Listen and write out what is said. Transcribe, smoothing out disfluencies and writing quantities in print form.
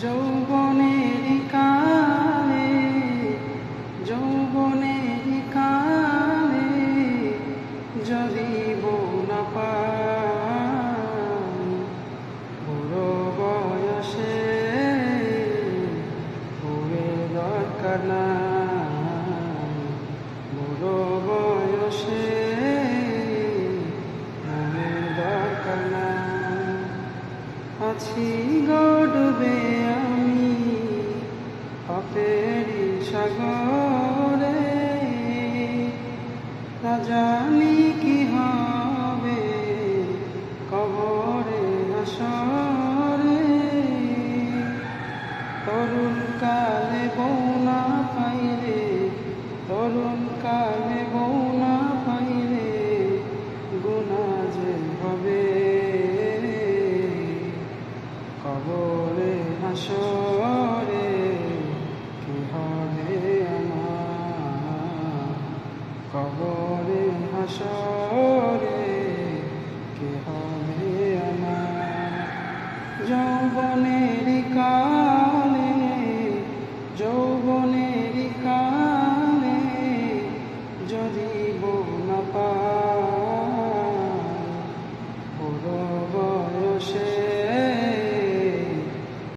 যৌবনের কালে যৌবনের কালে যদি না পাই বুড়ো বয়সে ওরে দরকার নাই বুড়ো বয়সে মনের দরকার নাই আছি গড়বে আমি পাপেরি সাগরে না জানি কি হবে কবরে হাসরে তরুণ কালে বউ না পাইলে তরুণ কালে বউ না পাইলে গুনাহ যে হবে কবরে হাসরে কি হবে আমার কবরে হাসরে কি হবে আমার যৌবনের কালে যৌবনের কালে যদি বউ না পাই